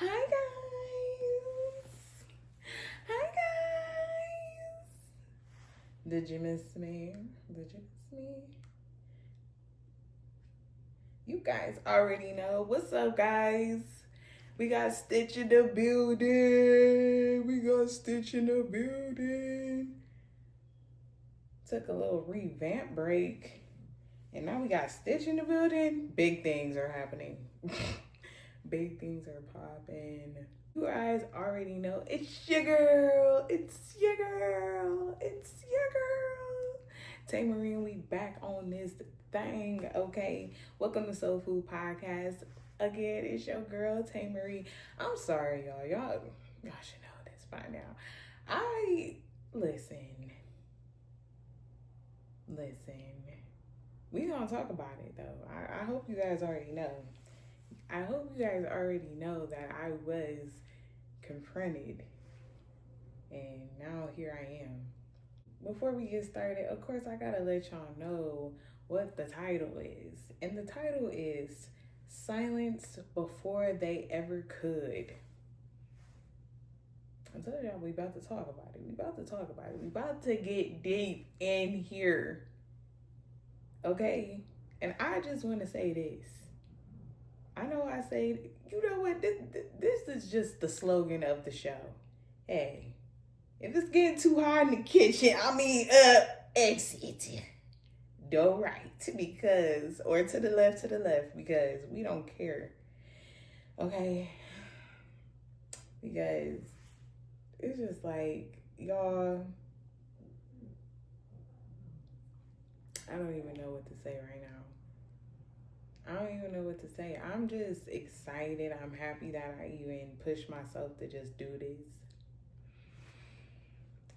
Hi guys. Hi guys. Did you miss me? Did you miss me? You guys already know. What's up, guys? We got Stitch in the building. We got Stitch in the building. Took a little revamp break. And now we got Stitch in the building. Big things are happening. Big things are popping. You guys already know it's your girl. It's your girl. It's your girl. Tae Marie, and we back on this thing, okay? Welcome to Soul Food Podcast. Again, it's your girl, Tae Marie. I'm sorry, y'all. Y'all should know this by now. Listen. We gonna talk about it though. I hope you guys already know. I hope you guys already know that I was confronted, and now here I am. Before we get started, of course, I gotta let y'all know what the title is. And the title is Silence Before They Ever Could. I told y'all we about to talk about it. We about to get deep in here. Okay? And I just want to say this. I know I say, you know what, this is just the slogan of the show. Hey, if it's getting too hot in the kitchen, exit. Go right, because, or to the left, because we don't care. Okay? Because it's just like, y'all, I don't even know what to say right now. I'm just excited. I'm happy that I even pushed myself to just do this.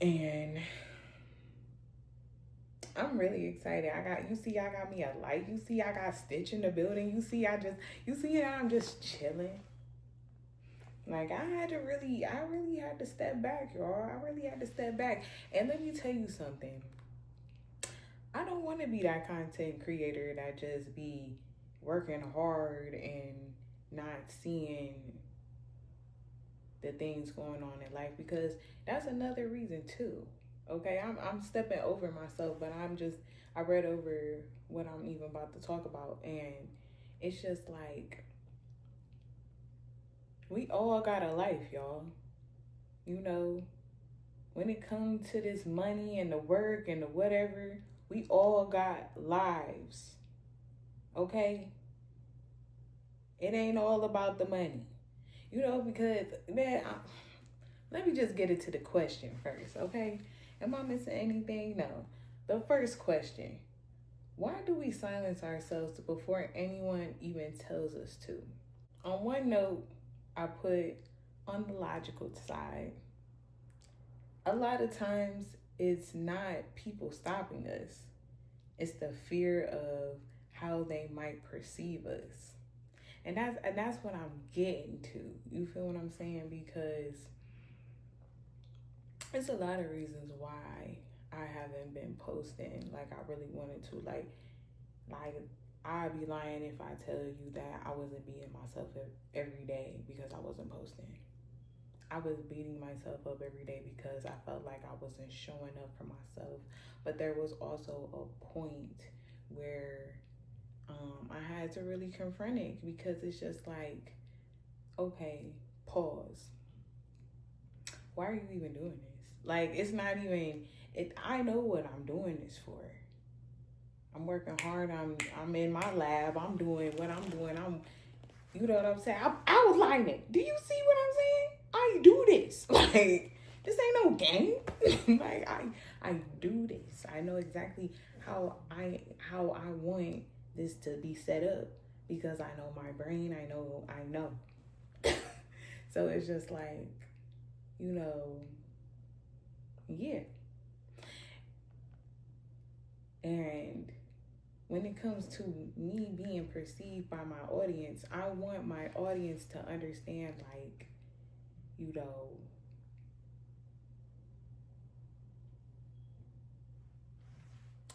And I'm really excited. I got me a light. You see, I got Stitch in the building. You see, I'm just chilling. Like, I really had to step back, y'all. I really had to step back. And let me tell you something. I don't want to be that content creator that just be working hard and not seeing the things going on in life, because that's another reason too. Okay, I'm stepping over myself, but I read over what I'm even about to talk about, and it's just like, we all got a life, y'all. You know, when it comes to this money and the work and the whatever, we all got lives. Okay? It ain't all about the money. You know, because, man, let me just get into the question first, okay? Am I missing anything? No. The first question: why do we silence ourselves before anyone even tells us to? On one note, I put, on the logical side, a lot of times it's not people stopping us. It's the fear of how they might perceive us. And that's what I'm getting to. You feel what I'm saying? Because it's a lot of reasons why I haven't been posting like I really wanted to. Like I'd be lying if I tell you that I wasn't beating myself up every day because I wasn't posting. I was beating myself up every day because I felt like I wasn't showing up for myself. But there was also a point where I had to really confront it, because it's just like, okay, pause. Why are you even doing this? Like, it's not even, I know what I'm doing this for. I'm working hard. I'm in my lab. I'm doing what I'm doing. You know what I'm saying? I was lying. Do you see what I'm saying? I do this. Like, this ain't no game. Like, I do this. I know exactly how I want this to be set up, because I know my brain. I know. So it's just like, you know, yeah. And when it comes to me being perceived by my audience, I want my audience to understand, like, you know,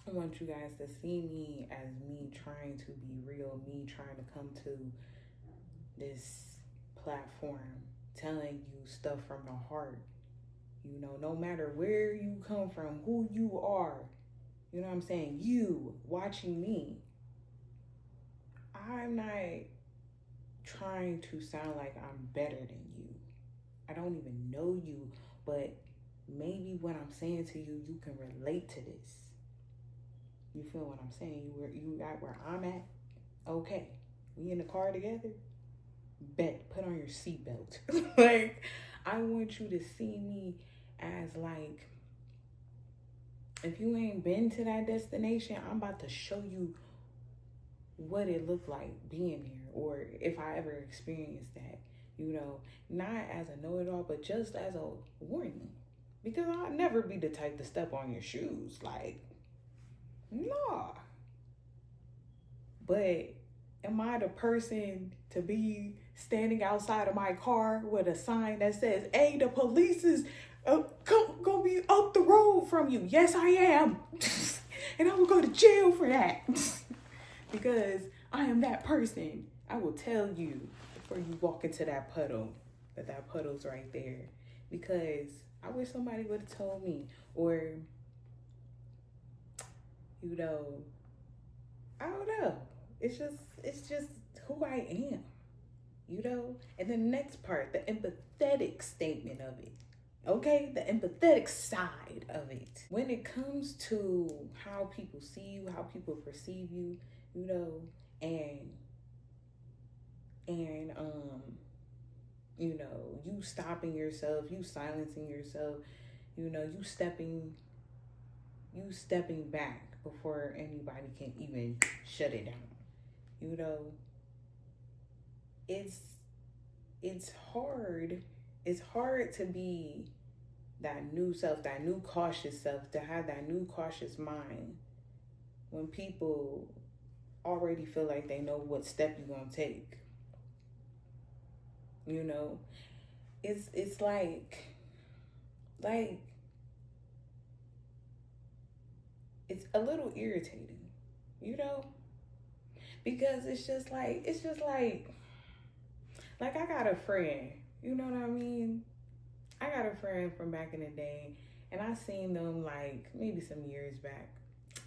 I want you guys to see me as me trying to be real, me trying to come to this platform telling you stuff from the heart. You know, no matter where you come from, who you are, you know what I'm saying? You watching me, I'm not trying to sound like I'm better than you. I don't even know you, but maybe what I'm saying to you, you can relate to this. You feel what I'm saying? You got where I'm at? Okay. We in the car together? Bet. Put on your seatbelt. Like, I want you to see me as like, if you ain't been to that destination, I'm about to show you what it looked like being there, or if I ever experienced that, you know, not as a know-it-all, but just as a warning, because I'll never be the type to step on your shoes, like, nah. But am I the person to be standing outside of my car with a sign that says, hey, the police is gonna be up the road from you? Yes, I am. And I will go to jail for that. Because I am that person. I will tell you before you walk into that puddle that puddle's right there. Because I wish somebody would have told me. Or, you know, I don't know. It's just who I am, you know? And the next part, the empathetic statement of it. Okay? The empathetic side of it. When it comes to how people see you, how people perceive you, you know, and you know, you stopping yourself, you silencing yourself, you know, you stepping back before anybody can even shut it down. You know, it's hard. It's hard to be that new self, that new cautious self, to have that new cautious mind when people already feel like they know what step you're gonna take. You know, it's like it's a little irritating, you know, because it's just like I got a friend, you know what I mean? I got a friend from back in the day, and I seen them like maybe some years back.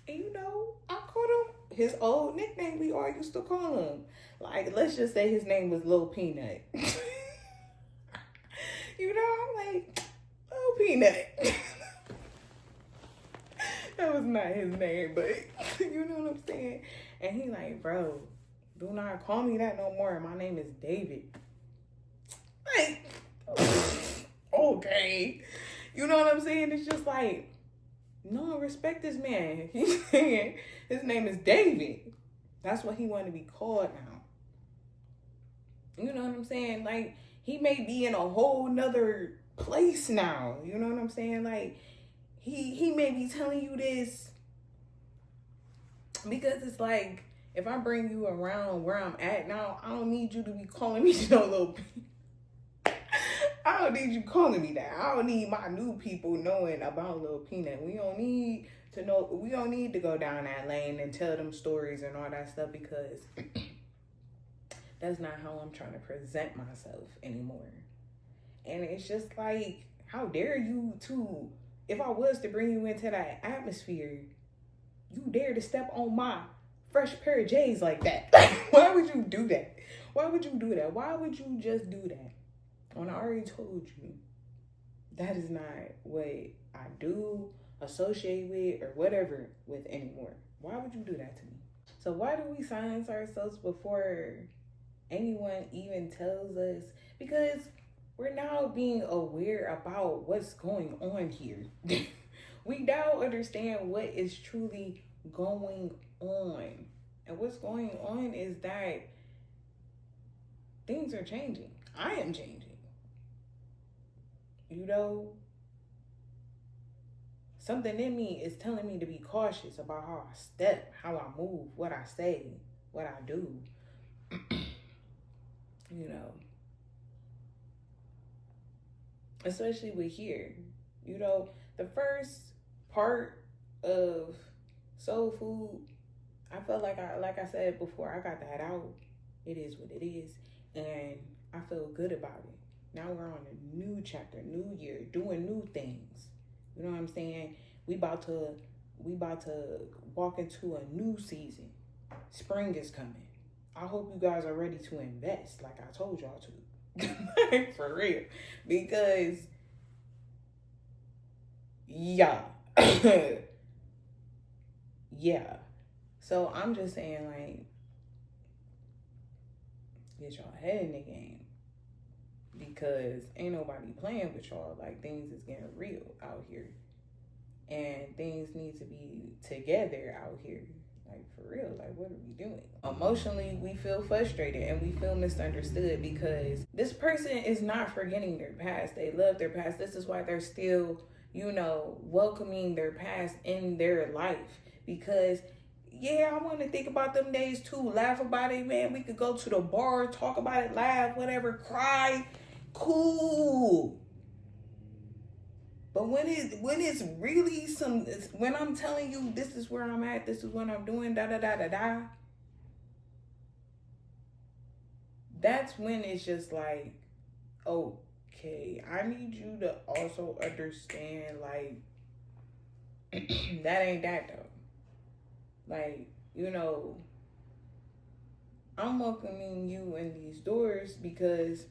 And you know, I called him his old nickname we all used to call him. Like, let's just say his name was Lil Peanut. You know, I'm like, Lil Peanut. That was not his name, but you know what I'm saying? And he like, bro, do not call me that no more. My name is David. Like, okay. You know what I'm saying? It's just like, no, respect this man. He's saying his name is David. That's what he wanted to be called now. You know what I'm saying? Like, he may be in a whole nother place now. You know what I'm saying? Like, he may be telling you this because it's like, if I bring you around where I'm at now, I don't need you to be calling me no little I don't need you calling me that. I don't need my new people knowing about Lil Peanut. We don't need to know. We don't need to go down that lane and tell them stories and all that stuff, because that's not how I'm trying to present myself anymore. And it's just like, how dare you to, if I was to bring you into that atmosphere, you dare to step on my fresh pair of J's like that. Why would you do that? Why would you do that? Why would you just do that? When I already told you, that is not what I do, associate with, or whatever with anymore. Why would you do that to me? So why do we silence ourselves before anyone even tells us? Because we're now being aware about what's going on here. We now understand what is truly going on. And what's going on is that things are changing. I am changing. You know, something in me is telling me to be cautious about how I step, how I move, what I say, what I do. You know, especially with here. You know, the first part of soul food, I felt like I said before, I got that out. It is what it is. And I feel good about it. Now we're on a new chapter, new year, doing new things. You know what I'm saying? We about to walk into a new season. Spring is coming. I hope you guys are ready to invest like I told y'all to. For real. Because yeah. Yeah. So I'm just saying, like, get y'all head in the game. Because ain't nobody playing with y'all. Like, things is getting real out here. And things need to be together out here. Like, for real, like, what are we doing? Emotionally, we feel frustrated and we feel misunderstood because this person is not forgetting their past. They love their past. This is why they're still, welcoming their past in their life. Because, yeah, I want to think about them days too. Laugh about it, man. We could go to the bar, talk about it, laugh, whatever, cry. Cool. But when it's really when I'm telling you this is where I'm at, this is what I'm doing, that's when it's just like, okay, I need you to also understand, like, that ain't that though. Like, I'm welcoming you in these doors because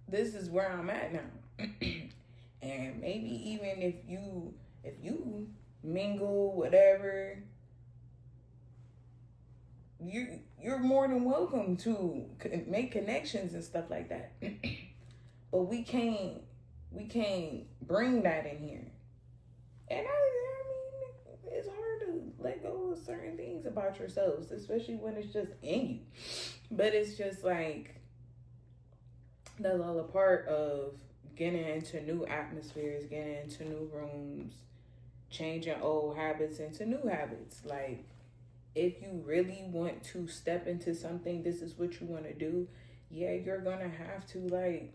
this is where I'm at now. And maybe even if you mingle, whatever, you're more than welcome to make connections and stuff like that. But we can't bring that in here. And I mean, it's hard to let go of certain things about yourselves, especially when it's just in you. But it's just like, that's all a part of getting into new atmospheres, getting into new rooms, changing old habits into new habits. Like, if you really want to step into something, this is what you want to do, yeah, you're going to have to, like,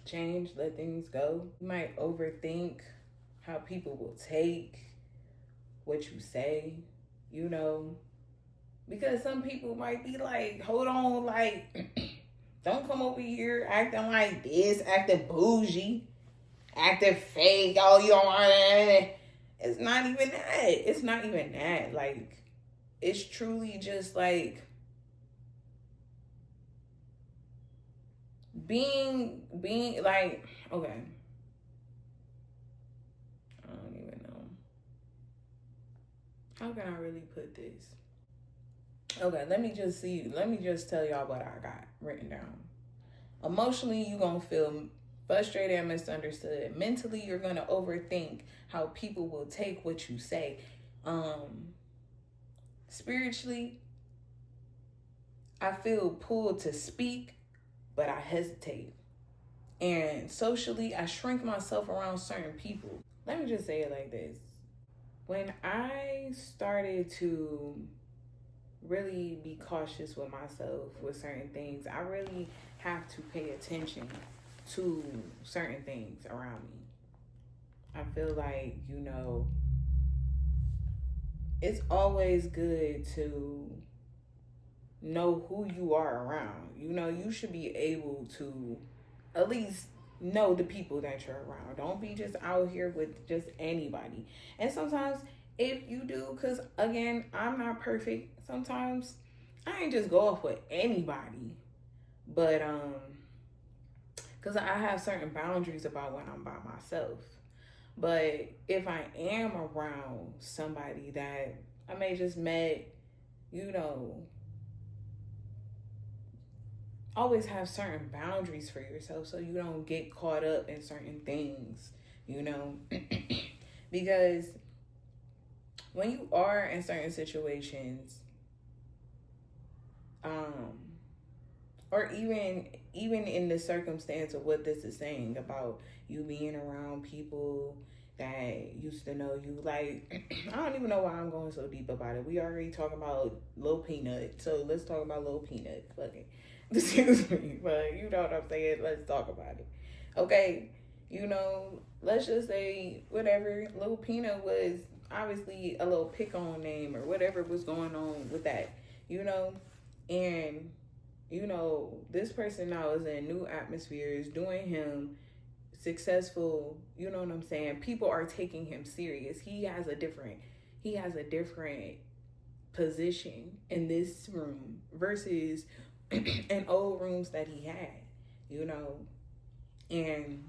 change, let things go. You might overthink how people will take what you say, because some people might be like, hold on, like, don't come over here acting like this, acting bougie, acting fake. Oh, you don't want it. It's not even that. It's not even that. Like, it's truly just like being like, okay, I don't even know. How can I really put this? Okay, let me just tell y'all what I got written down. Emotionally, you're going to feel frustrated and misunderstood. Mentally, you're going to overthink how people will take what you say. Spiritually, I feel pulled to speak, but I hesitate. And socially, I shrink myself around certain people. Let me just say it like this. When I started to really be cautious with myself with certain things, I really have to pay attention to certain things around me. I feel like, it's always good to know who you are around. You should be able to at least know the people that you're around. Don't be just out here with just anybody. And sometimes if you do, because again, I'm not perfect, sometimes I ain't just go off with anybody. But because I have certain boundaries about when I'm by myself. But if I am around somebody that I may just met, always have certain boundaries for yourself so you don't get caught up in certain things, because when you are in certain situations, or even in the circumstance of what this is saying about you being around people that used to know you, like, I don't even know why I'm going so deep about it. We already talking about Lil Peanut, so let's talk about Lil Peanut. Fuck it. Excuse me, but you know what I'm saying. Let's talk about it. Okay, You know, let's just say whatever, Lil Peanut was obviously a little pick on name or whatever was going on with that, you know, and you know, this person now is in new atmospheres, doing him successful, you know what I'm saying? People are taking him serious. He has a different position in this room versus in old rooms that he had, you know. And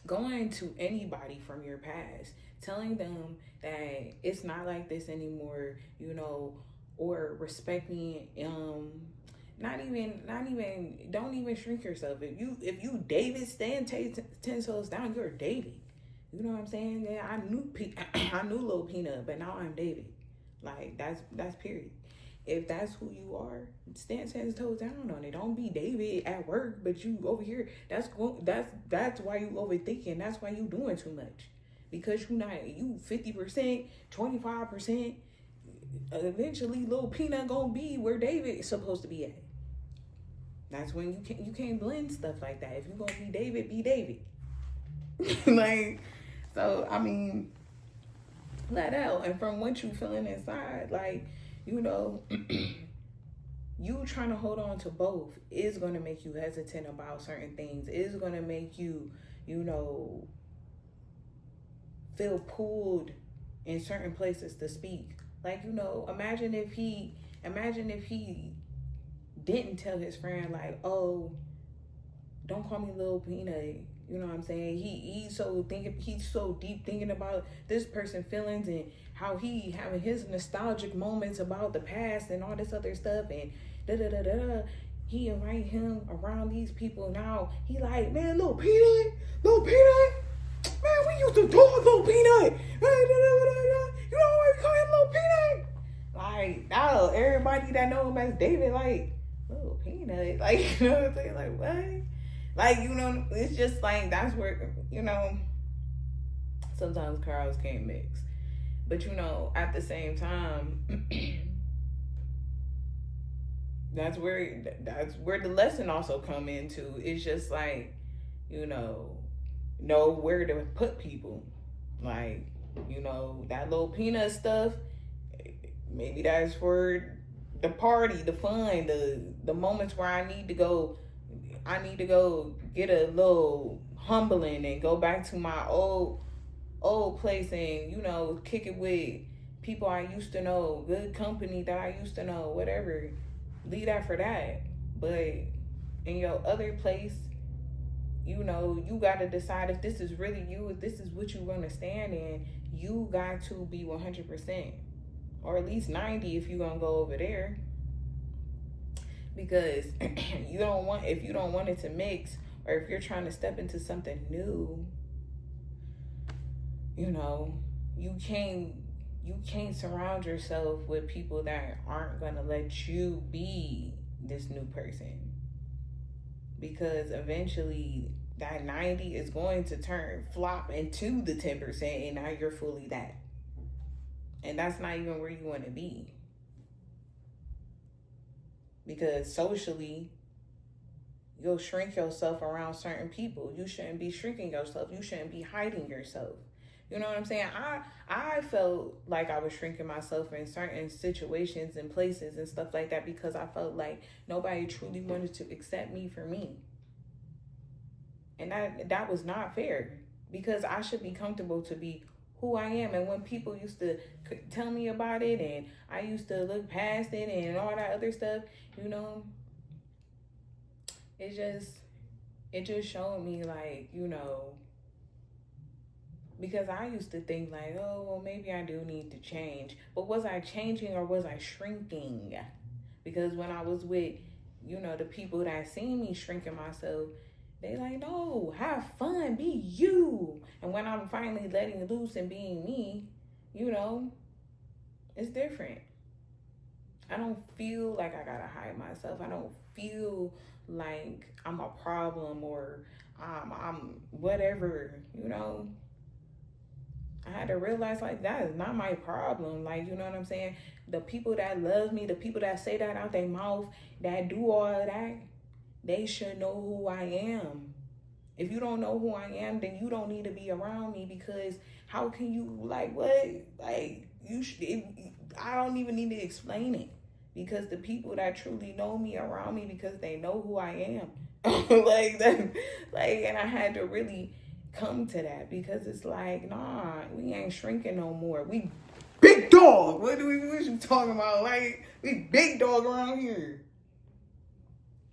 going to anybody from your past, telling them that it's not like this anymore, you know, or respecting not even don't even shrink yourself. If you David, stand 10 toes down, you're David. You know what I'm saying? Yeah, I knew Lil Peanut, but now I'm David. Like that's period. If that's who you are, stand 10 toes down on it. Don't be David at work, but you over here. That's why you overthinking. That's why you doing too much, because you 50%, 25%. Eventually, Lil Peanut gonna be where David is supposed to be at. That's when you can't blend stuff like that. If you gonna be David, be David. Like, so I mean, let out, and from what you feeling inside, like, you know, you trying to hold on to both is going to make you hesitant about certain things. Is going to make you, you know, feel pulled in certain places to speak. Like, you know, imagine if he didn't tell his friend, like, oh, don't call me Lil Peanut. You know what I'm saying? He's so deep thinking about this person's feelings and how he having his nostalgic moments about the past and all this other stuff, and he invite him around these people. Now he like, man, Lil Peanut, man, we used to talk Lil Peanut. You know why we call him Lil Peanut? Like, now everybody that know him as David, like, Lil Peanut, like, you know what I'm saying? Like, what? Like, you know, it's just like, that's where, you know, sometimes crowds can't mix. But, you know, at the same time, that's where the lesson also come into. It's just like, you know where to put people. Like, you know, that Little Peanut stuff, maybe that's for the party, the fun, the moments where I need to go get a little humbling and go back to my old place and, you know, kick it with people I used to know, good company that I used to know, whatever. Leave that for that. But in your other place, you know, you got to decide if this is really you, if this is what you want to stand in. You got to be 100%, or at least 90 if you're going to go over there. Because if you don't want it to mix, or if you're trying to step into something new, you know, you can't surround yourself with people that aren't going to let you be this new person. Because eventually that 90 is going to flop into the 10%, and now you're fully that. And that's not even where you want to be. Because socially, you'll shrink yourself around certain people. You shouldn't be shrinking yourself. You shouldn't be hiding yourself. You know what I'm saying? I felt like I was shrinking myself in certain situations and places and stuff like that, because I felt like nobody truly wanted to accept me for me. And that was not fair, because I should be comfortable to be who I am. And when people used to tell me about it and I used to look past it and all that other stuff, you know, it just showed me, like, you know, because I used to think like, oh, well, maybe I do need to change. But was I changing or was I shrinking? Because when I was with, you know, the people that seen me shrinking myself, they like, no, have fun, be you. And when I'm finally letting loose and being me, you know, it's different. I don't feel like I gotta hide myself. I don't feel like I'm a problem or I'm whatever, you know. I had to realize, like, that is not my problem. Like, you know what I'm saying? The people that love me, the people that say that out their mouth, that do all of that, they should know who I am. If you don't know who I am, then you don't need to be around me, because how can you, like, what? Like, I don't even need to explain it, because the people that truly know me around me, because they know who I am. Like that, like, and I had to really come to that, because it's like, nah, we ain't shrinking no more. We big dog. What you talking about? Like, we big dog around here.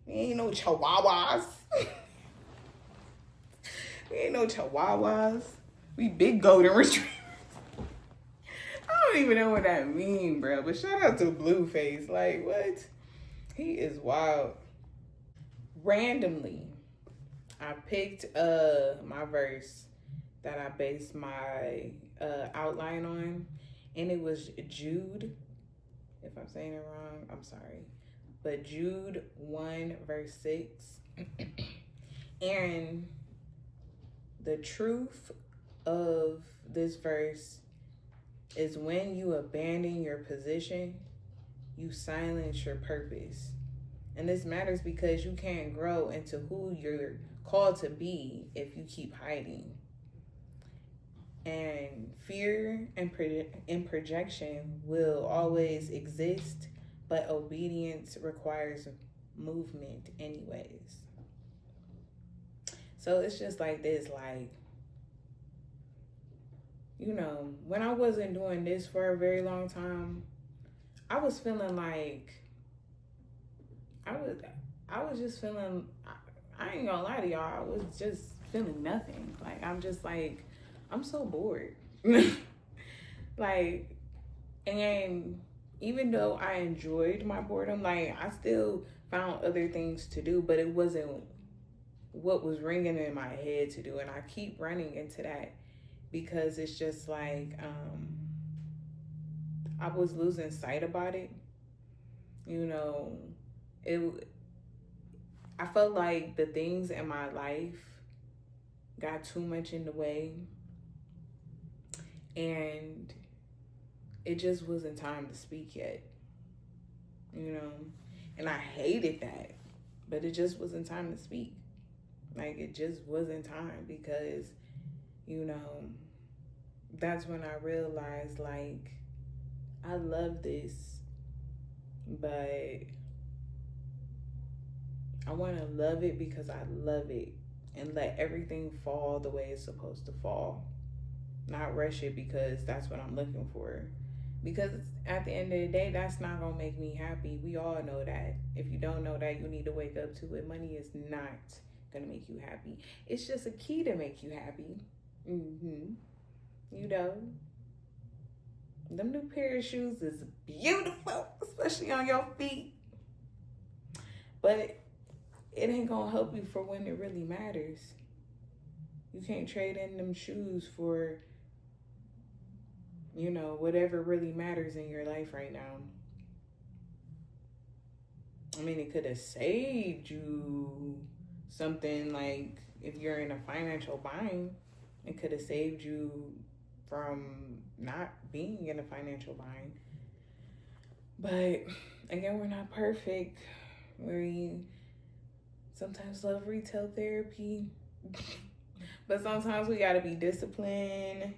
We ain't no chihuahuas. We ain't no chihuahuas. We big golden retrievers. I don't even know what that mean, bro. But shout out to Blueface. Like, what? He is wild. Randomly, I picked my verse that I based my outline on, and it was Jude. If I'm saying it wrong, I'm sorry. But Jude 1 verse 6. And the truth of this verse is, when you abandon your position, you silence your purpose. And this matters because you can't grow into who you're called to be if you keep hiding. And fear and projection will always exist, but obedience requires movement anyways. So it's just like this, like, you know, when I wasn't doing this for a very long time, I was feeling like, I was just feeling, I ain't gonna lie to y'all, I was just feeling nothing. Like, I'm just like, I'm so bored. Like, and even though I enjoyed my boredom, like, I still found other things to do, but it wasn't what was ringing in my head to do. And I keep running into that, because it's just like, I was losing sight about it. You know, I felt like the things in my life got too much in the way, and it just wasn't time to speak yet, you know. And I hated that, but it just wasn't time to speak. Like, it just wasn't time, because, you know, that's when I realized, like, I love this, but I want to love it because I love it, and let everything fall the way it's supposed to fall. Not rush it because that's what I'm looking for. Because at the end of the day, that's not going to make me happy. We all know that. If you don't know that, you need to wake up to it. Money is not going to make you happy. It's just a key to make you happy. You know, them new pair of shoes is beautiful, especially on your feet. But it ain't going to help you for when it really matters. You can't trade in them shoes for, you know, whatever really matters in your life right now. I mean, it could have saved you something, like if you're in a financial bind, it could have saved you from not being in a financial bind. But again, we're not perfect. We sometimes love retail therapy. But sometimes we gotta be disciplined.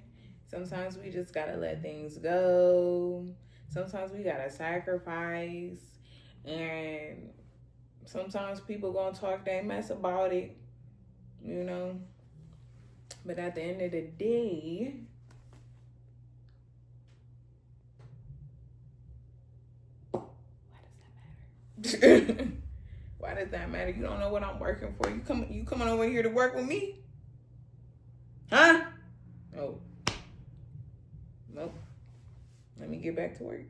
Sometimes we just gotta let things go. Sometimes we gotta sacrifice. And sometimes people gonna talk their mess about it, you know. But at the end of the day, why does that matter? Why does that matter? You don't know what I'm working for. You coming over here to work with me? Huh? Oh. Nope. Let me get back to work.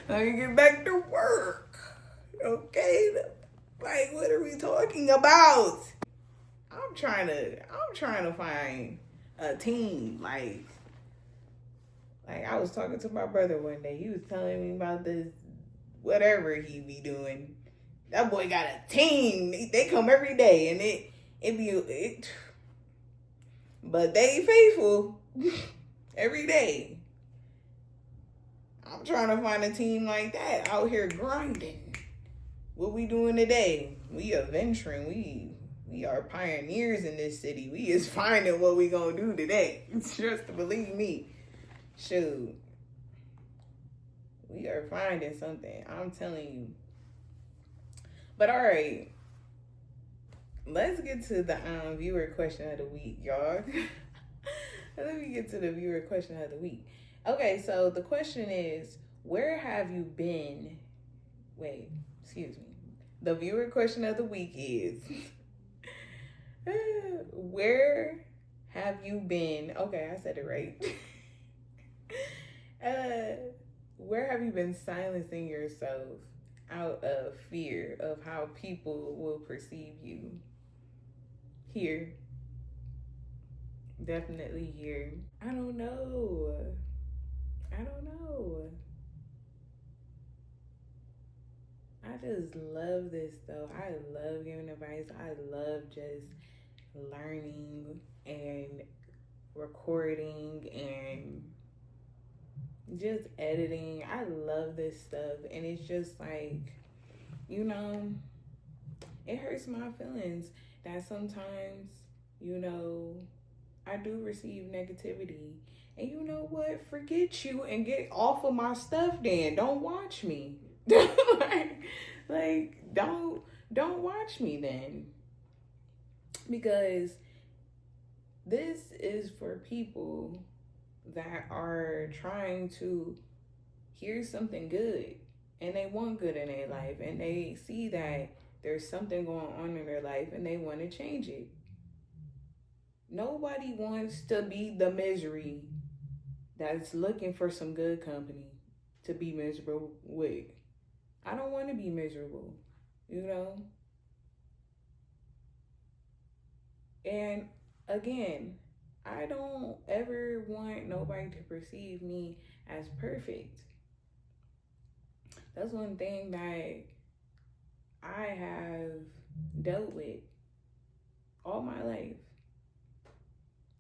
Let me get back to work. Okay? Like, what are we talking about? I'm trying to find a team. Like I was talking to my brother one day. He was telling me about this, whatever he be doing. That boy got a team. They come every day, and it but they faithful every day. I'm trying to find a team like that out here grinding. What we doing today? We adventuring. We We are pioneers in this city. We is finding what we gonna do today. Just believe me. Shoot. We are finding something. I'm telling you. But all right. Let's get to the viewer question of the week, y'all. Let me get to the viewer question of the week. Okay, so the question is, where have you been? Wait, excuse me. The viewer question of the week is, where have you been? Okay, I said it right. Where have you been silencing yourself out of fear of how people will perceive you? Here. Definitely here. I don't know. I just love this though. I love giving advice. I love just learning and recording and just editing. I love this stuff. And it's just like, you know, it hurts my feelings that sometimes, you know, I do receive negativity. And you know what? Forget you and get off of my stuff then. Don't watch me. like don't watch me then. Because this is for people that are trying to hear something good. And they want good in their life. And they see that there's something going on in their life and they want to change it. Nobody wants to be the misery that's looking for some good company to be miserable with. I don't want to be miserable, you know? And again, I don't ever want nobody to perceive me as perfect. That's one thing that I have dealt with all my life.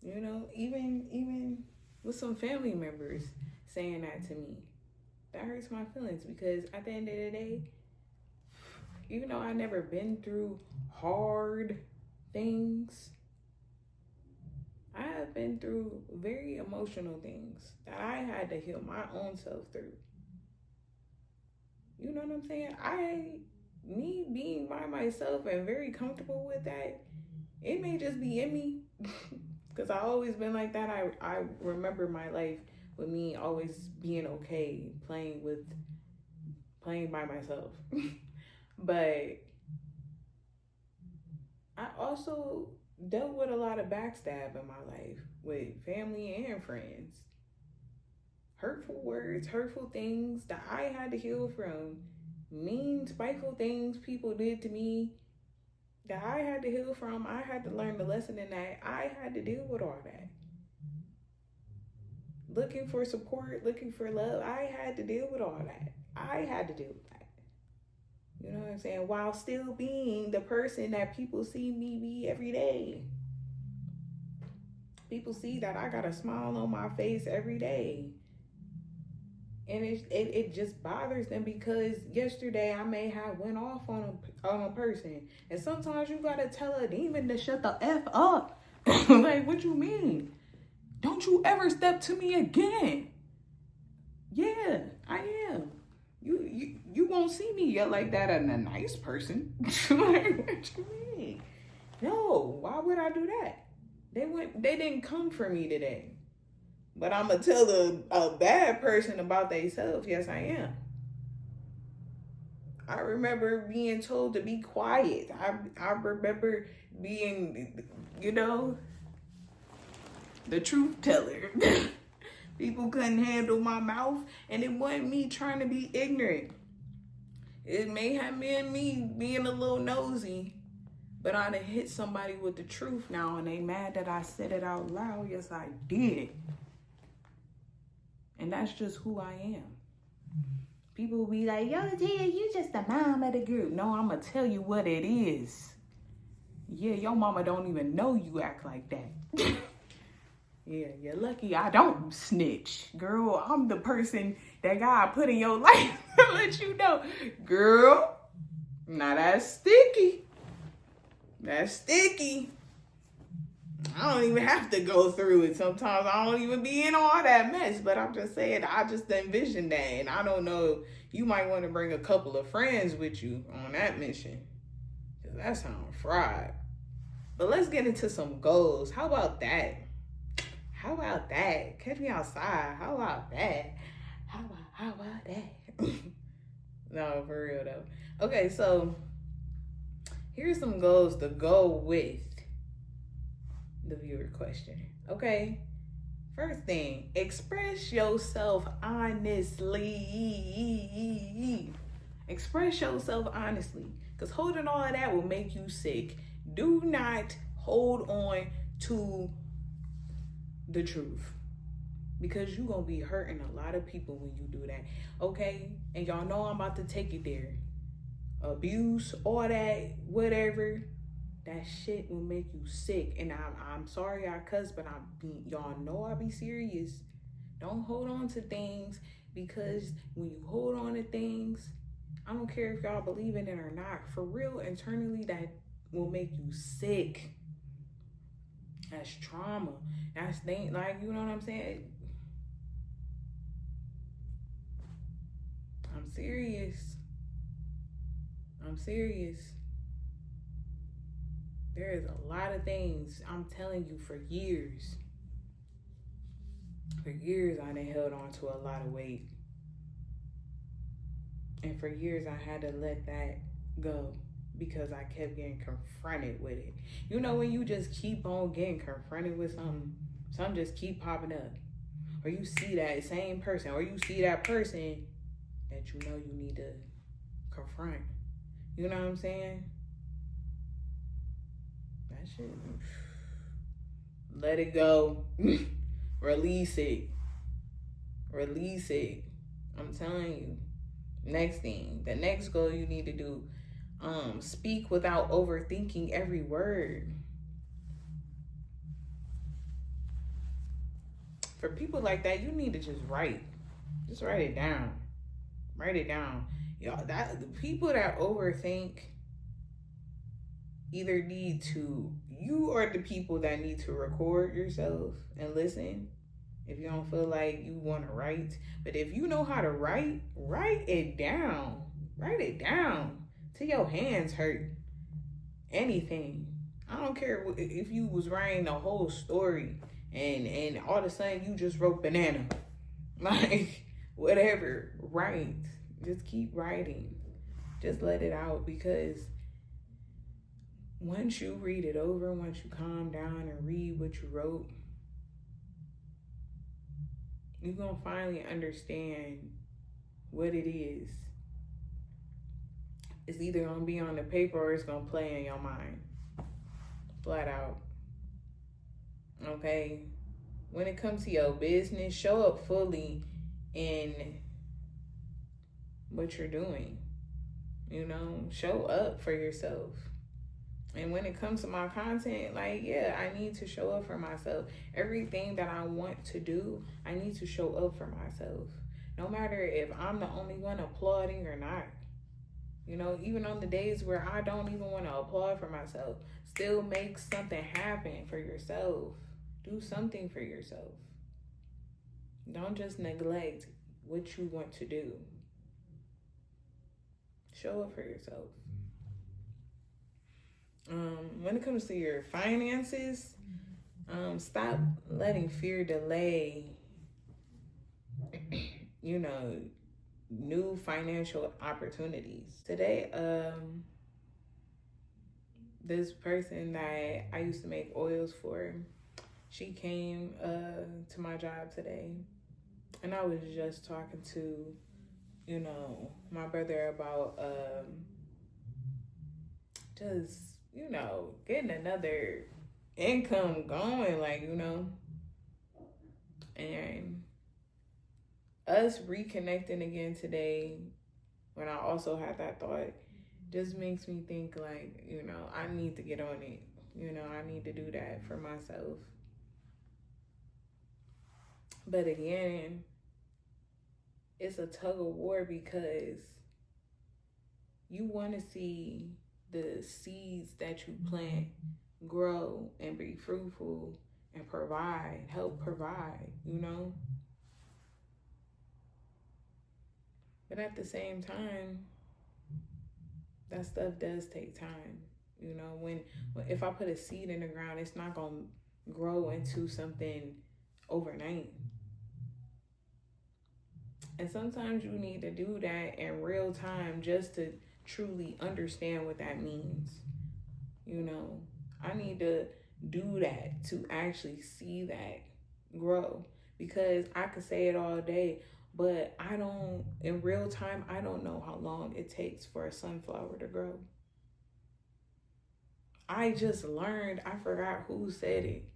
You know, even with some family members saying that to me. That hurts my feelings because at the end of the day, even though I never been through hard things, I have been through very emotional things that I had to heal my own self through. You know what I'm saying? Me being by myself and very comfortable with that, it may just be in me. Because I always been like that. I remember my life with me always being okay playing by myself. But I also dealt with a lot of backstab in my life with family and friends. Hurtful words, hurtful things that I had to heal from. Mean, spiteful things people did to me that I had to heal from. I had to learn the lesson in that. I had to deal with all that. Looking for support, looking for love. I had to deal with all that. I had to deal with that. You know what I'm saying? While still being the person that people see me be every day. People see that I got a smile on my face every day. And it just bothers them because yesterday I may have went off on a person. And sometimes you gotta tell a demon to shut the F up. Like, what you mean? Don't you ever step to me again. Yeah, I am. You won't see me yet like that at a nice person. Like, what you mean? No, why would I do that? They didn't come for me today. But I'm going to tell a bad person about themselves. Yes, I am. I remember being told to be quiet. I remember being, you know, the truth teller. People couldn't handle my mouth, and it wasn't me trying to be ignorant. It may have been me being a little nosy, but I'd have hit somebody with the truth now, and they mad that I said it out loud. Yes, I did. And that's just who I am. People will be like, yo, Tia, you just the mom of the group. No, I'm going to tell you what it is. Yeah, your mama don't even know you act like that. Yeah, you're lucky I don't snitch. Girl, I'm the person that God put in your life to let you know. Girl, now that's sticky. That's sticky. I don't even have to go through it. Sometimes I don't even be in all that mess. But I'm just saying, I just envision that. And I don't know, you might want to bring a couple of friends with you on that mission. Because that sounds fried. But let's get into some goals. How about that? How about that? Catch me outside. How about that? How about that? No, for real though. Okay, so here's some goals to go with the viewer question. Okay, first thing, express yourself honestly. Express yourself honestly, because holding all of that will make you sick. Do not hold on to the truth, because you're gonna be hurting a lot of people when you do that. Okay, and y'all know I'm about to take it there. Abuse, all that, whatever, that shit will make you sick. And I'm sorry I cuss, but y'all know I be serious. Don't hold on to things, because when you hold on to things, I don't care if y'all believe in it or not, for real, internally, that will make you sick. That's trauma. That's thing, like, you know what I'm saying? I'm serious. There is a lot of things, I'm telling you, for years. For years, I done held on to a lot of weight. And for years, I had to let that go, because I kept getting confronted with it. You know, when you just keep on getting confronted with something just keep popping up. Or you see that same person, or you see that person that you know you need to confront. You know what I'm saying? That shit. Let it go. Release it. I'm telling you. Next thing. The next goal you need to do. Speak without overthinking every word. For people like that, you need to just write. Just write it down. Y'all, the people that overthink either need to, you are the people that need to record yourself and listen if you don't feel like you want to write. But if you know how to write it down. Write it down till your hands hurt. Anything. I don't care if you was writing the whole story and all of a sudden you just wrote banana. Like, whatever. Write. Just keep writing. Just let it out, because once you read it over, once you calm down and read what you wrote, you're going to finally understand what it is. It's either going to be on the paper or it's going to play in your mind. Flat out. Okay? When it comes to your business, show up fully in what you're doing. You know, show up for yourself. And when it comes to my content, like, yeah, I need to show up for myself. Everything that I want to do, I need to show up for myself. No matter if I'm the only one applauding or not. You know, even on the days where I don't even want to applaud for myself, still make something happen for yourself. Do something for yourself. Don't just neglect what you want to do. Show up for yourself. When it comes to your finances, stop letting fear delay, you know, new financial opportunities. Today, this person that I used to make oils for, she came to my job today, and I was just talking to, you know, my brother about just, you know, getting another income going, like, you know, and us reconnecting again today, when I also had that thought, just makes me think, like, you know, I need to get on it. You know, I need to do that for myself. But again, it's a tug of war, because you want to see the seeds that you plant grow and be fruitful and help provide, you know? But at the same time, that stuff does take time. You know, when if I put a seed in the ground, it's not gonna grow into something overnight. And sometimes you need to do that in real time just to truly understand what that means. You know, I need to do that to actually see that grow, because I could say it all day, but I don't, in real time, I don't know how long it takes for a sunflower to grow. I just learned, I forgot who said it,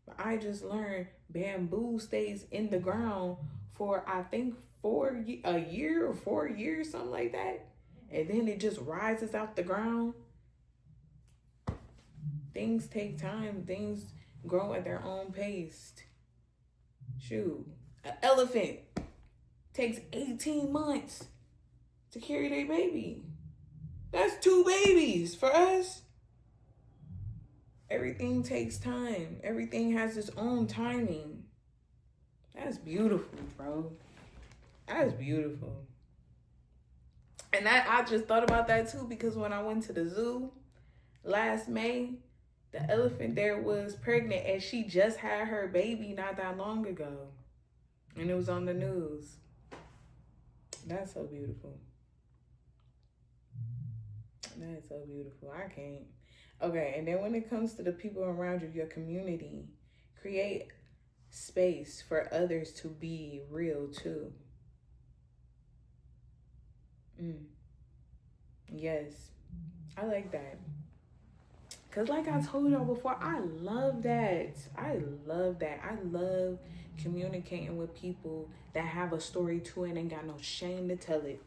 but I just learned bamboo stays in the ground for, I think, a year or 4 years, something like that. And then it just rises out the ground. Things take time, things grow at their own pace. Shoot, an elephant takes 18 months to carry their baby. That's 2 babies for us. Everything takes time. Everything has its own timing. That's beautiful, bro. That's beautiful. And I just thought about that too, because when I went to the zoo last May, the elephant there was pregnant and she just had her baby not that long ago. And it was on the news. That's so beautiful. That is so beautiful. I can't. Okay, and then when it comes to the people around you, your community, create space for others to be real too. Yes, I like that. Because like I told y'all before, I love that. I love that. I love communicating with people that have a story too and ain't got no shame to tell it.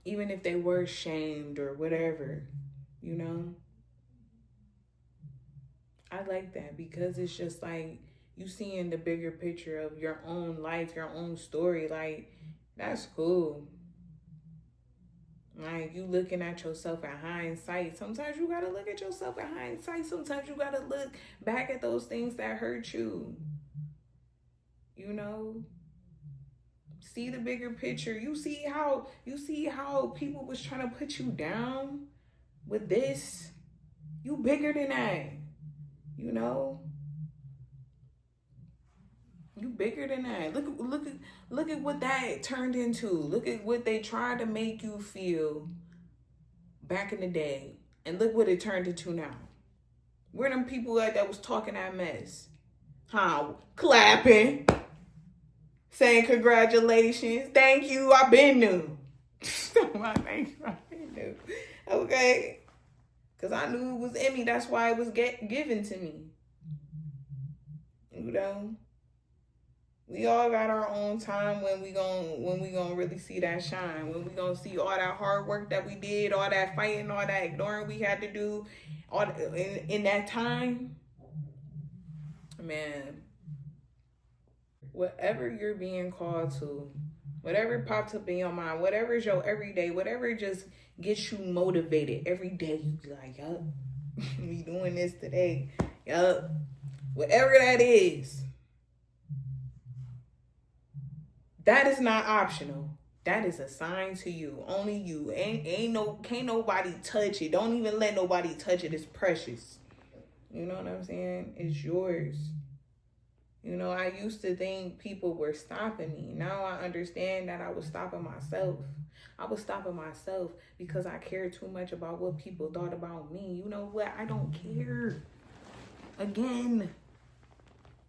Even if they were shamed or whatever, you know? I like that, because it's just like you seeing the bigger picture of your own life, your own story. Like, that's cool. Like, you looking at yourself in hindsight. Sometimes you gotta look at yourself in hindsight. Sometimes you gotta look back at those things that hurt you. You know? See the bigger picture. You see how people was trying to put you down with this. You bigger than that. You know? You bigger than that. Look at what that turned into. Look at what they tried to make you feel back in the day. And look what it turned into now. Where them people at that was talking that mess? Huh? Clapping. Saying congratulations. Thank you. I've been new. Thank you. I've been new. Okay. Because I knew it was in me. That's why it was given to me. You know? We all got our own time when we gonna really see that shine. When we gonna see all that hard work that we did, all that fighting, all that ignoring we had to do, all in that time. Man, whatever you're being called to, whatever pops up in your mind, whatever is your everyday, whatever just gets you motivated every day, you be like, yup, we doing this today. Yup. Whatever that is. That is not optional. That is assigned to you. Only you. Can't nobody touch it. Don't even let nobody touch it. It's precious. You know what I'm saying? It's yours. You know, I used to think people were stopping me. Now I understand that I was stopping myself. I was stopping myself because I cared too much about what people thought about me. You know what? I don't care. Again.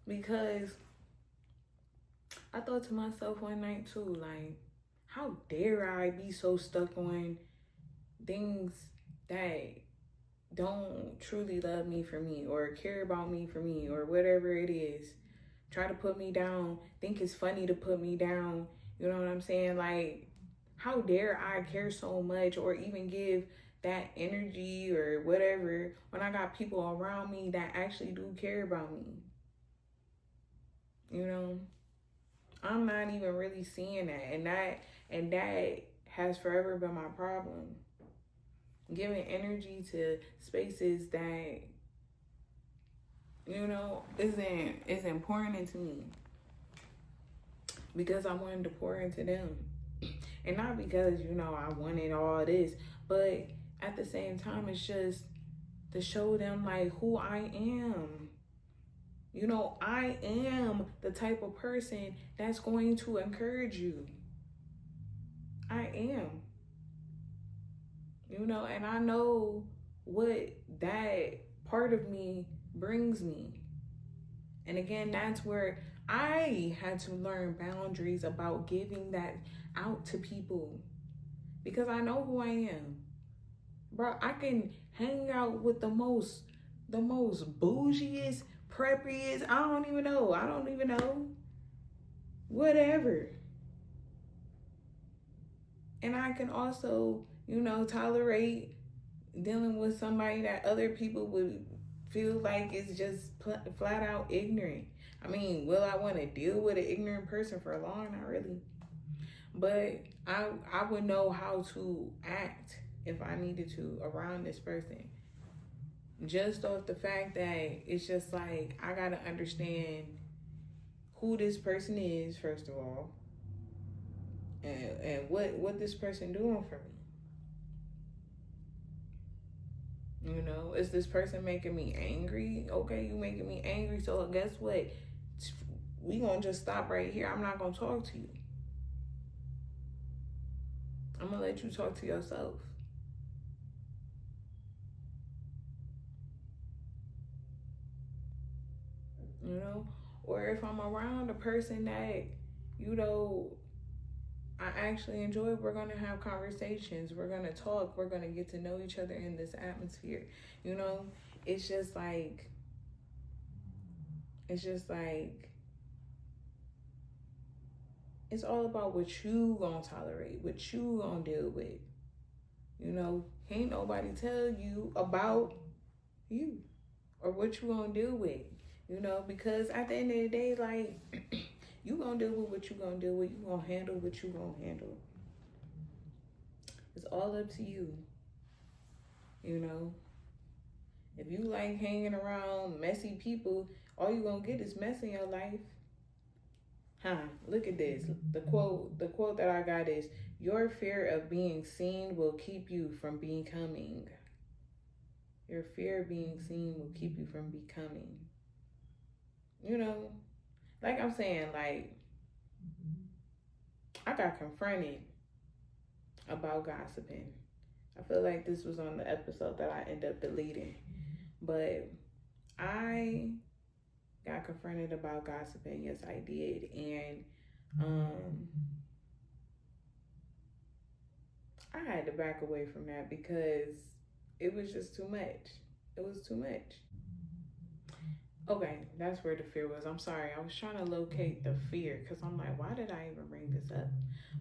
Because I thought to myself one night too, like, how dare I be so stuck on things that don't truly love me for me or care about me for me or whatever it is. Try to put me down, think it's funny to put me down. You know what I'm saying? Like, how dare I care so much or even give that energy or whatever when I got people around me that actually do care about me. You know? I'm not even really seeing that. And that has forever been my problem. giving energy to spaces that, is important to me because I wanted to pour into them. And not because, I wanted all this, but at the same time, it's just to show them like who I am. I am the type of person that's going to encourage you. I am. And I know what that part of me brings me. And again, that's where I had to learn boundaries about giving that out to people. Because I know who I am. Bro, I can hang out with the most bougiest, preppiest, I don't even know. Whatever. And I can also, tolerate dealing with somebody that other people would feel like is just flat out ignorant. I mean, will I want to deal with an ignorant person for long? Not really. But I would know how to act if I needed to around this person. Just off the fact that it's just like I gotta understand who this person is, first of all, and what this person doing for me. Is this person making me angry? Okay, you making me angry, so guess what? We gonna just stop right here. I'm not gonna talk to you. I'm gonna let you talk to yourself. Or if I'm around a person that, I actually enjoy, we're going to have conversations. We're going to talk. We're going to get to know each other in this atmosphere. It's just like, it's all about what you going to tolerate, what you going to deal with. Can't nobody tell you about you or what you going to deal with. Because at the end of the day, like, you gonna deal with what you gonna deal with. You gonna handle what you gonna handle. It's all up to you. If you like hanging around messy people, all you gonna get is mess in your life. Look at this. The quote that I got is, your fear of being seen will keep you from becoming. Your fear of being seen will keep you from becoming. Like I'm saying, like, I got confronted about gossiping. I feel like this was on the episode that I ended up deleting. But I got confronted about gossiping. Yes, I did. And I had to back away from that because it was just too much. It was too much. Okay, that's where the fear was. I'm sorry. I was trying to locate the fear because I'm like, why did I even bring this up?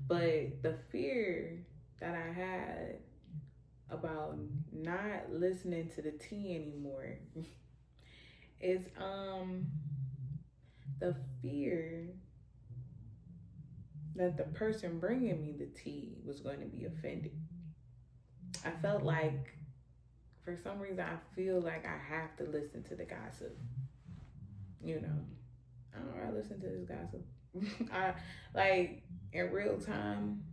But the fear that I had about not listening to the tea anymore is the fear that the person bringing me the tea was going to be offended. I felt like, for some reason, I feel like I have to listen to the gossip. I don't know, I listen to this gossip. I, like, in real time,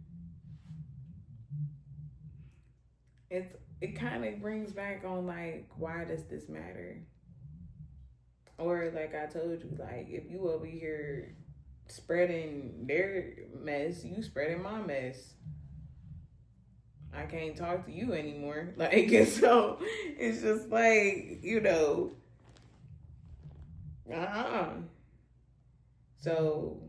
it kind of brings back on, like, why does this matter? Or, like I told you, like, if you over here spreading their mess, you spreading my mess. I can't talk to you anymore. Like, and so it's just like, So,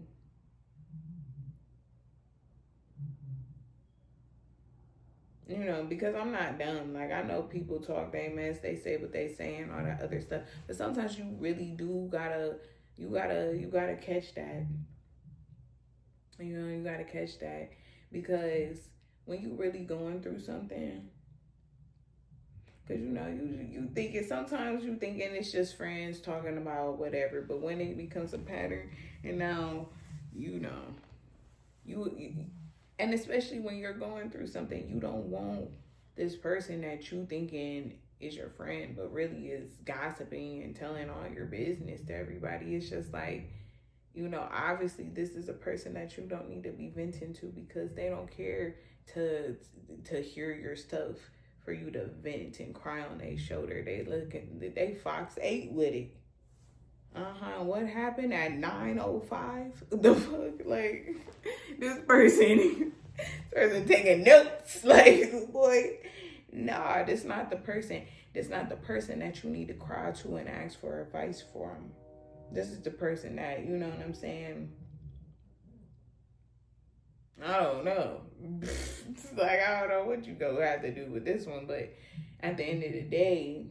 because I'm not dumb. Like, I know people talk they mess, they say what they saying, all that other stuff. But sometimes you really do you gotta catch that. You gotta catch that. Because when you really going through something, because you thinking, sometimes you thinking it's just friends talking about whatever, but when it becomes a pattern, and now you and especially when you're going through something, you don't want this person that you thinking is your friend, but really is gossiping and telling all your business to everybody. It's just like, obviously this is a person that you don't need to be venting to, because they don't care to hear your stuff for you to vent and cry on their shoulder. They Fox 8 with it. What happened at 9:05? The fuck? Like, this person taking notes. Like, boy, nah, this not the person. This not the person that you need to cry to and ask for advice from. This is the person that, you know what I'm saying? I don't know. Like, I don't know what you go have to do with this one, but at the end of the day,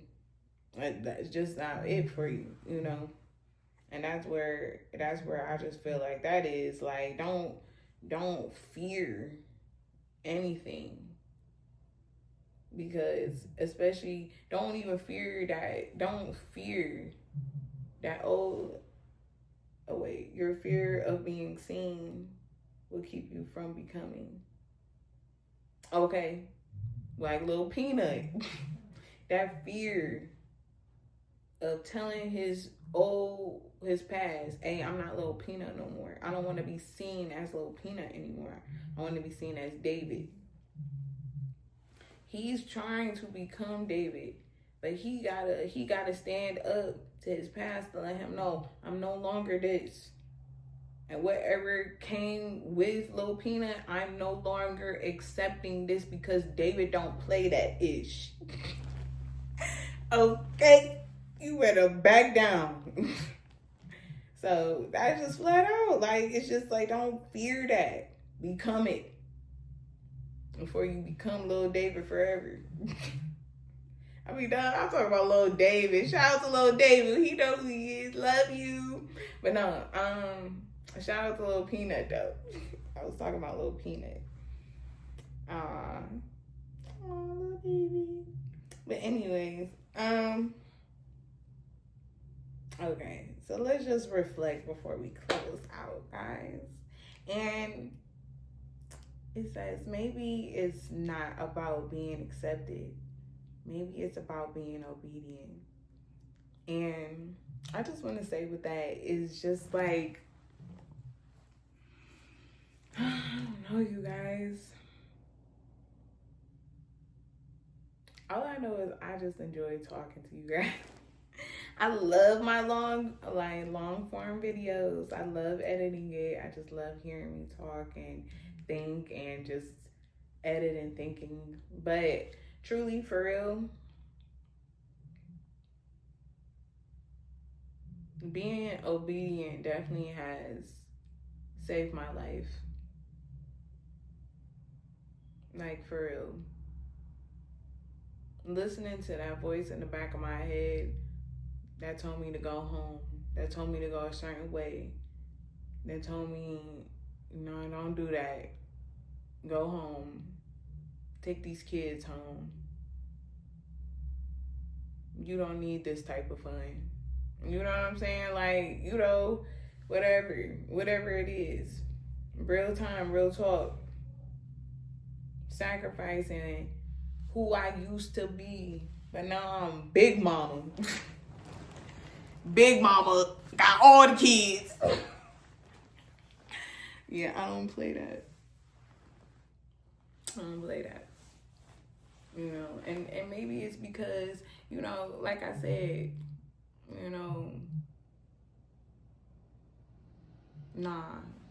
that's just not it for you, And that's where I just feel like that is like, don't fear anything, because especially don't fear that your fear of being seen will keep you from becoming. Okay, like Lil Peanut, that fear of telling his past, hey, I'm not Lil Peanut no more. I don't want to be seen as Lil Peanut anymore. I want to be seen as David. He's trying to become David, but he gotta stand up to his past to let him know, I'm no longer this. And whatever came with Lil Peanut, I'm no longer accepting this, because David don't play that ish. Okay, you better back down. So that's just flat out. Like, it's just like, don't fear that. Become it. Before you become Lil David forever. I mean, I'm talking about Lil David. Shout out to Lil David. He knows who he is. Love you. But no, shout out to Lil Peanut though. I was talking about Lil Peanut. Lil baby. But anyways, okay. So let's just reflect before we close out, guys. And it says, maybe it's not about being accepted. Maybe it's about being obedient. And I just want to say with that is just like, I don't know, you guys. All I know is I just enjoy talking to you guys. I love my long form videos. I love editing it. I just love hearing me talk and think and just edit and thinking. But truly, for real, being obedient definitely has saved my life. Like, for real. Listening to that voice in the back of my head that told me to go home, that told me to go a certain way, that told me, no, don't do that. Go home. Take these kids home. You don't need this type of fun. You know what I'm saying? Like, whatever it is. Real time, real talk. Sacrificing who I used to be. But now I'm Big Mama. Big Mama got all the kids. Yeah, I don't play that. And maybe it's because, like I said, nah,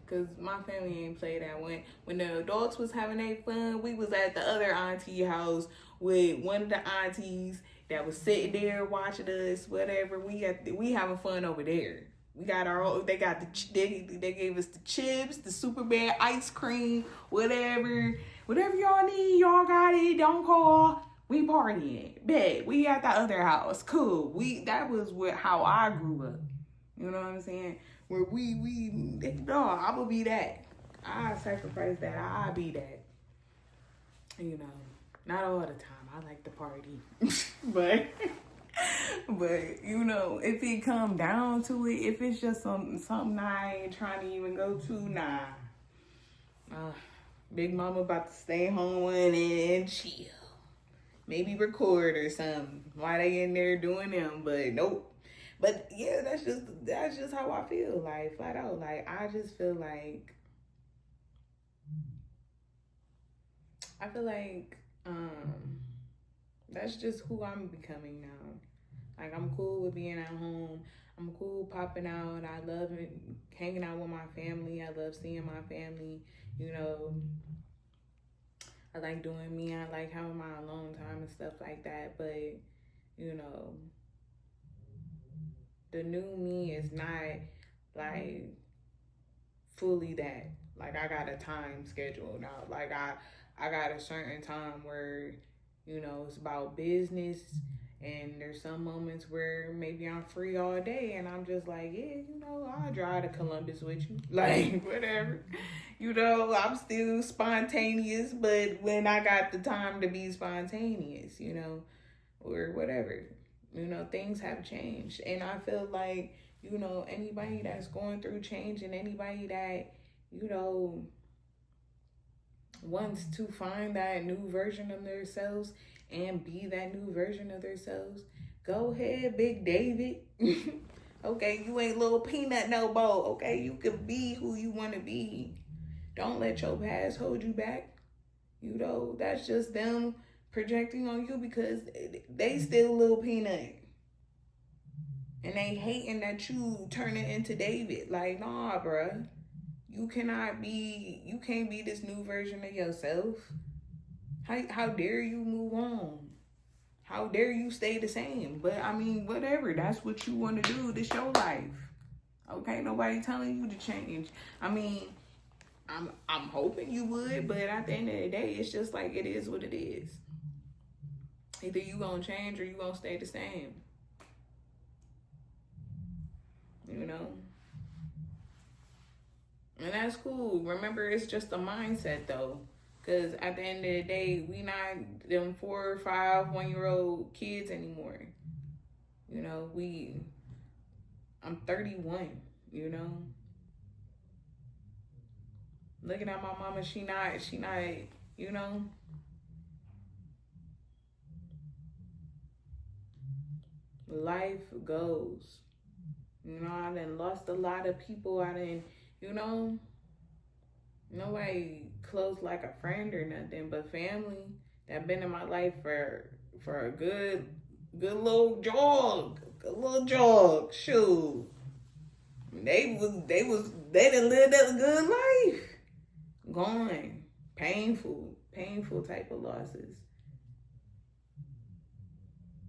because my family ain't play that. When the adults was having their fun, we was at the other auntie house with one of the aunties that was sitting there watching us, whatever. We having fun over there. We got our own, they gave us the chips, the super bad ice cream, whatever y'all need, y'all got it, don't call. We partying. Bet. We at the other house. Cool. That was how I grew up. You know what I'm saying? Where I'm gonna be that. I sacrifice that. I be that. Not all the time. I like to party. but if it come down to it, if it's just something I ain't trying to even go to, nah. Big Mama about to stay home and chill. maybe record or something while they in there doing them, but nope. But yeah, that's just how I feel, like flat out. Like I just feel like I feel like that's just who I'm becoming now. Like I'm cool with being at home. I'm cool popping out. I love hanging out with my family. I love seeing my family. You know, I like doing me. I like having my alone time and stuff like that. But you know, the new me is not like fully that. Like I got a time schedule now. Like I got a certain time where, you know, it's about business, and there's some moments where maybe I'm free all day and I'm just like, yeah, you know, I'll drive to Columbus with you. Like whatever. You know, I'm still spontaneous, but when I got the time to be spontaneous, you know, or whatever. You know, things have changed. And I feel like, you know, anybody that's going through change and anybody that, you know, wants to find that new version of themselves and be that new version of themselves, go ahead, Big David. Okay, you ain't little peanut no more. Okay, you can be who you want to be. Don't let your past hold you back. You know, that's just them projecting on you because they still little peanut. And they hating that you turning into David. Like, nah, bruh. You can't be this new version of yourself. How dare you move on? How dare you stay the same? But I mean, whatever. That's what you want to do. This your life. Okay, nobody telling you to change. I mean, I'm hoping you would, but at the end of the day, it's just like it is what it is. Either you gonna change or you gonna stay the same. You know? And that's cool. Remember, it's just a mindset though. Because at the end of the day, we not them 4 or 5 1-year-old kids anymore. You know, I'm 31, you know. Looking at my mama, she not, you know. Life goes. You know, I done lost a lot of people. I done, you know, nobody close like a friend or nothing, but family that been in my life for a good little jog. A little jog. Shoot. They done lived a good life. Gone. Painful type of losses.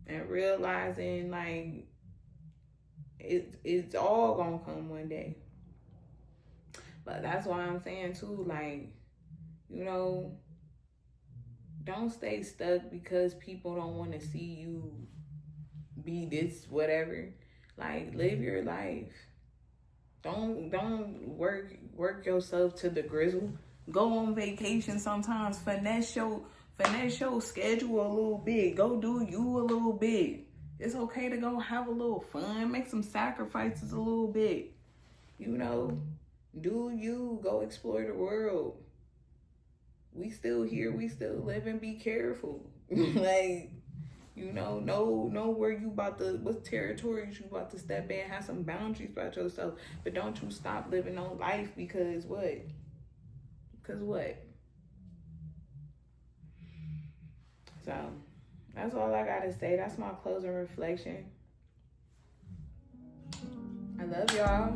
And realizing like it's all gonna come one day. But that's why I'm saying too, like, you know, don't stay stuck because people don't want to see you be this whatever. Like, live your life. Don't work yourself to the grizzle. Go on vacation sometimes. Finesse your schedule a little bit. Go do you a little bit. It's okay to go have a little fun. Make some sacrifices a little bit. You know, do you. Go explore the world. We still here. We still living. Be careful. Like, you know where you about to, what territories you about to step in. Have some boundaries about yourself. But don't you stop living on life because what? Because what? So, that's all I gotta say. That's my closing reflection. I love y'all.